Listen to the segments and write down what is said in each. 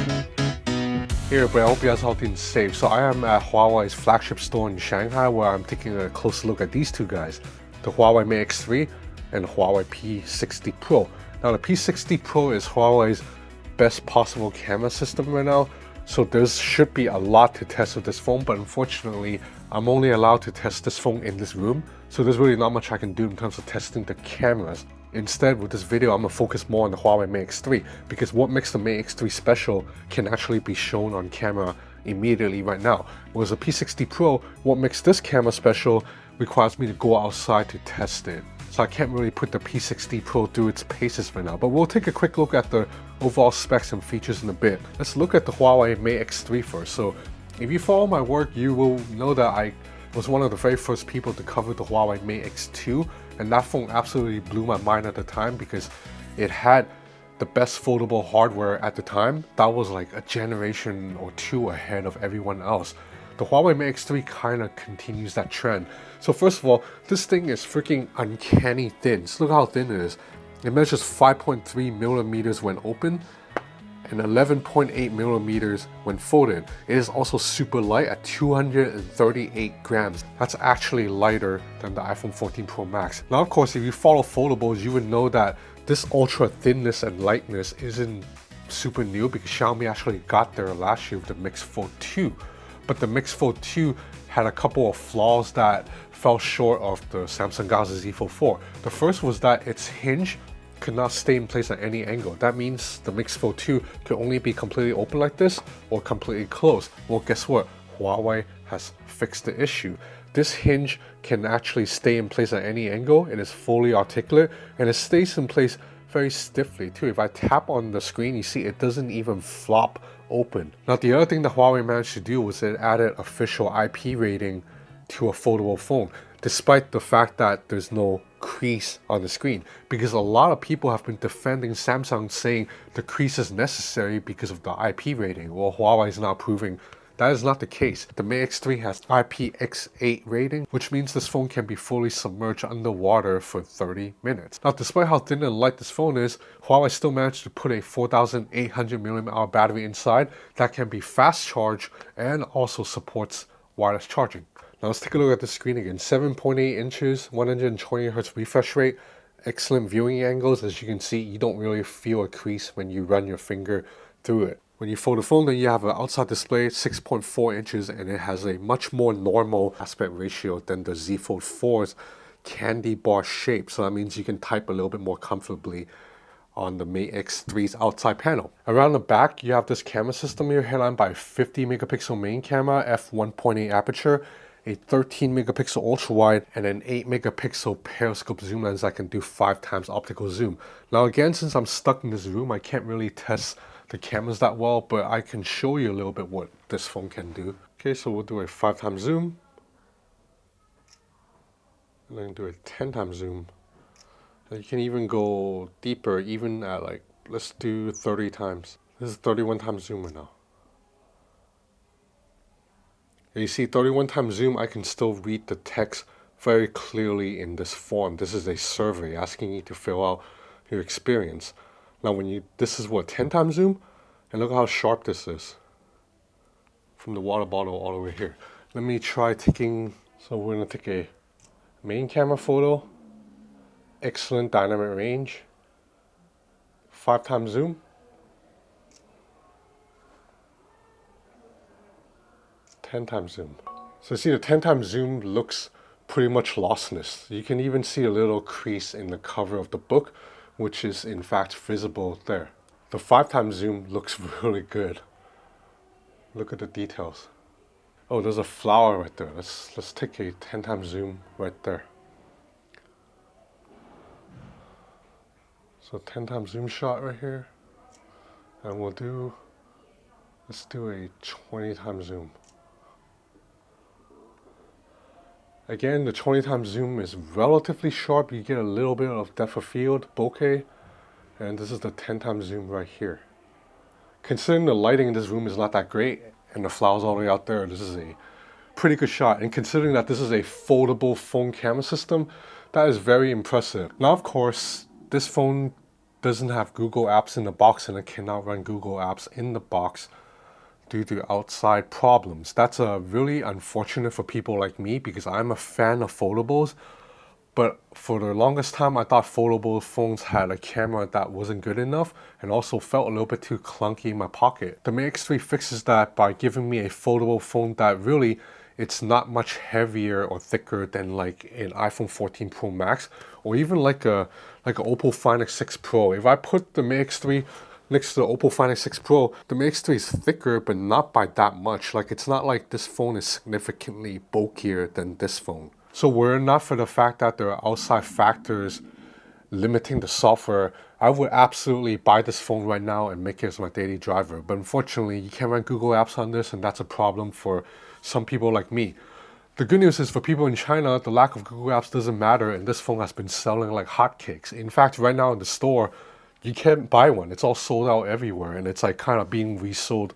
Hey everybody, I hope you guys are healthy and safe. So I am at Huawei's flagship store in Shanghai where I'm taking a closer look at these two guys, the Huawei Mate X3 and the Huawei P60 Pro. Now the P60 Pro is Huawei's best possible camera system right now, so there should be a lot to test with this phone, but unfortunately I'm only allowed to test this phone in this room, so there's really not much I can do in terms of testing the cameras. Instead, with this video, I'm going to focus more on the Huawei Mate X3 because what makes the Mate X3 special can actually be shown on camera immediately right now. Whereas the P60 Pro, what makes this camera special requires me to go outside to test it. So I can't really put the P60 Pro through its paces right now, but we'll take a quick look at the overall specs and features in a bit. Let's look at the Huawei Mate X3 first. So if you follow my work, you will know that I was one of the very first people to cover the Huawei Mate X2, and that phone absolutely blew my mind at the time because it had the best foldable hardware at the time. That was like a generation or two ahead of everyone else. The Huawei Mate X3 kind of continues that trend. So first of all, this thing is freaking uncanny thin. So look how thin it is. It measures 5.3 millimeters when open and 11.8 millimeters when folded. It is also super light at 238 grams. That's actually lighter than the iPhone 14 Pro Max. Now, of course, if you follow foldables, you would know that this ultra thinness and lightness isn't super new because Xiaomi actually got there last year with the Mix Fold 2. But the Mix Fold 2 had a couple of flaws that fell short of the Samsung Galaxy Z Fold 4. The first was that its hinge could not stay in place at any angle. That means the Mix Fold 2 could only be completely open like this or completely closed. Well, guess what? Huawei has fixed the issue. This hinge can actually stay in place at any angle. It is fully articulate and it stays in place very stiffly too. If I tap on the screen, you see it doesn't even flop open. Now, the other thing that Huawei managed to do was it added official IP rating to a foldable phone, despite the fact that there's no crease on the screen, because a lot of people have been defending Samsung saying the crease is necessary because of the IP rating. Well, Huawei is now proving that is not the case. The Mate X3 has IPX8 rating, which means this phone can be fully submerged underwater for 30 minutes. Now, despite how thin and light this phone is, Huawei still managed to put a 4,800 mAh battery inside that can be fast charged and also supports wireless charging. Now let's take a look at the screen again. 7.8 inches, 120Hz refresh rate, excellent viewing angles. As you can see, you don't really feel a crease when you run your finger through it. When you fold the phone, then you have an outside display, 6.4 inches, and it has a much more normal aspect ratio than the Z Fold 4's candy bar shape. So that means you can type a little bit more comfortably on the Mate X3's outside panel. Around the back, you have this camera system here headlined by a 50 megapixel main camera, f1.8 aperture, a 13 megapixel ultra wide, and an 8 megapixel periscope zoom lens that can do 5 times optical zoom. Now again, since I'm stuck in this room, I can't really test the cameras that well, but I can show you a little bit what this phone can do. Okay, so we'll do a 5 times zoom, and then do a 10 times zoom. And you can even go deeper, even at like, let's do 30 times. This is 31 times zoom right now. And you see 31 times zoom, I can still read the text very clearly in this form. This is a survey asking you to fill out your experience. Now this is what, 10 times zoom? And look how sharp this is. From the water bottle all the way here. Let me try taking, so we're gonna take a main camera photo. Excellent dynamic range. 5 times zoom. 10 times zoom. So see, the 10 times zoom looks pretty much lossless. You can even see a little crease in the cover of the book, which is in fact visible there. The 5 times zoom looks really good. Look at the details. Oh, there's a flower right there. Let's take a 10 times zoom right there. So 10 times zoom shot right here. And let's do a 20 times zoom. Again, the 20 times zoom is relatively sharp. You get a little bit of depth of field, bokeh. And this is the 10 times zoom right here. Considering the lighting in this room is not that great, and the flowers all the way out there, this is a pretty good shot. And considering that this is a foldable phone camera system, that is very impressive. Now, of course, this phone doesn't have Google Apps in the box and it cannot run Google Apps in the box due to outside problems. That's really unfortunate for people like me because I'm a fan of foldables. But for the longest time, I thought foldable phones had a camera that wasn't good enough and also felt a little bit too clunky in my pocket. The Mi X3 fixes that by giving me a foldable phone that really, it's not much heavier or thicker than like an iPhone 14 Pro Max or even like an Oppo Find X6 Pro. If I put the Mi X3 next to the Oppo Find X6 Pro, the Mi X3 is thicker, but not by that much. Like, it's not like this phone is significantly bulkier than this phone. So were it not for the fact that there are outside factors limiting the software, I would absolutely buy this phone right now and make it as my daily driver. But unfortunately, you can't run Google Apps on this, and that's a problem for some people like me. The good news is for people in China, the lack of Google Apps doesn't matter, and this phone has been selling like hotcakes. In fact, right now in the store, you can't buy one. It's all sold out everywhere, and it's like kind of being resold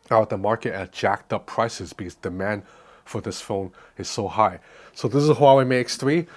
out the market at jacked up prices because demand for this phone is so high. So this is a Huawei Mi X3.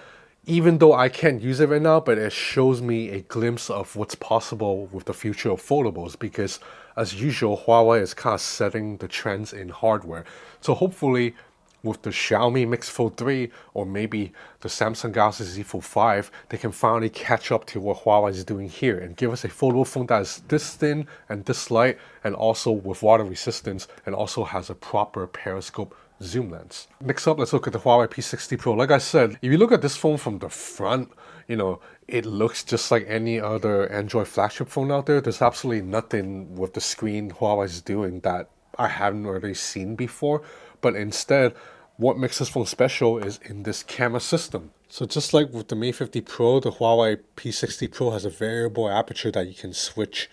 Even though I can't use it right now, but it shows me a glimpse of what's possible with the future of foldables because as usual, Huawei is kind of setting the trends in hardware. So hopefully with the Xiaomi Mix Fold 3 or maybe the Samsung Galaxy Z Fold 5, they can finally catch up to what Huawei is doing here and give us a foldable phone that is this thin and this light and also with water resistance and also has a proper periscope zoom lens. Next up, let's look at the Huawei P60 Pro. Like I said, if you look at this phone from the front, you know, it looks just like any other Android flagship phone out there. There's absolutely nothing with the screen Huawei is doing that I haven't already seen before. But instead, what makes this phone special is in this camera system. So just like with the Mate 50 Pro, the Huawei P60 Pro has a variable aperture that you can switch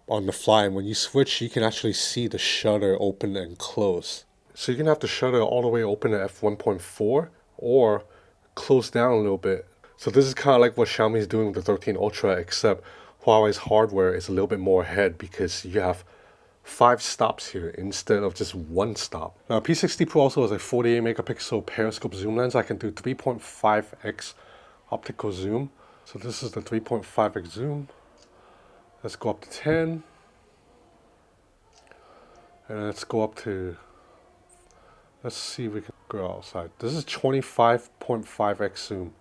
on the fly. And when you switch, you can actually see the shutter open and close. So you can have the shutter all the way open at f1.4 or close down a little bit. So this is kind of like what Xiaomi is doing with the 13 Ultra, except Huawei's hardware is a little bit more ahead because you have 5 stops here instead of just 1 stop. Now P60 Pro also has a 48 megapixel periscope zoom lens. I can do 3.5x optical zoom. So this is the 3.5x zoom. Let's go up to 10. And let's go up to, let's see if we can go outside. This is 25.5x zoom.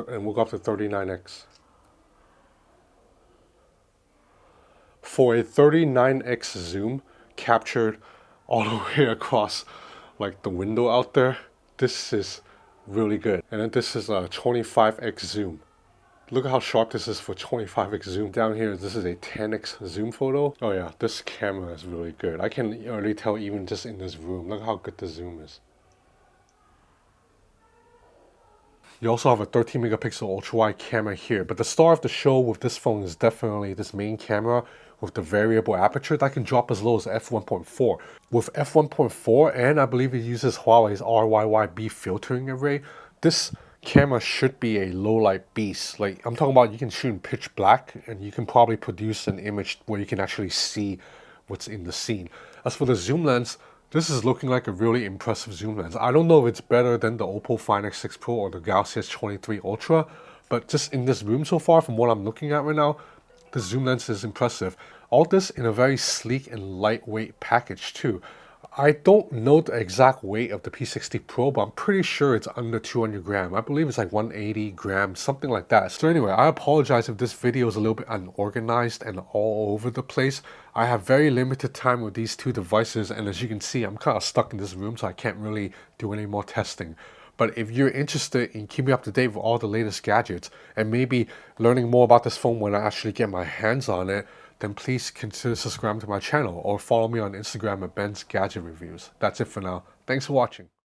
And we'll go up to 39x. For a 39x zoom captured all the way across like the window out there, this is really good. And then this is a 25x zoom. Look at how sharp this is for 25x zoom. Down here, this is a 10x zoom photo. Oh yeah, this camera is really good. I can already tell even just in this room. Look how good the zoom is. You also have a 13 megapixel ultra wide camera here, but the star of the show with this phone is definitely this main camera with the variable aperture that can drop as low as f1.4. With f1.4, and I believe it uses Huawei's RYYB filtering array, this camera should be a low light beast. Like, I'm talking about you can shoot in pitch black and you can probably produce an image where you can actually see what's in the scene. As for the zoom lens, this is looking like a really impressive zoom lens. I don't know if it's better than the Oppo Find X6 Pro or the Galaxy S23 Ultra, but just in this room so far, from what I'm looking at right now, the zoom lens is impressive. All this in a very sleek and lightweight package too. I don't know the exact weight of the P60 Pro, but I'm pretty sure it's under 200 grams. I believe it's like 180 grams, something like that. So anyway, I apologize if this video is a little bit unorganized and all over the place. I have very limited time with these two devices, and as you can see, I'm kind of stuck in this room, so I can't really do any more testing. But if you're interested in keeping up to date with all the latest gadgets and maybe learning more about this phone when I actually get my hands on it, then please consider subscribing to my channel or follow me on Instagram at Ben's Gadget Reviews. That's it for now. Thanks for watching.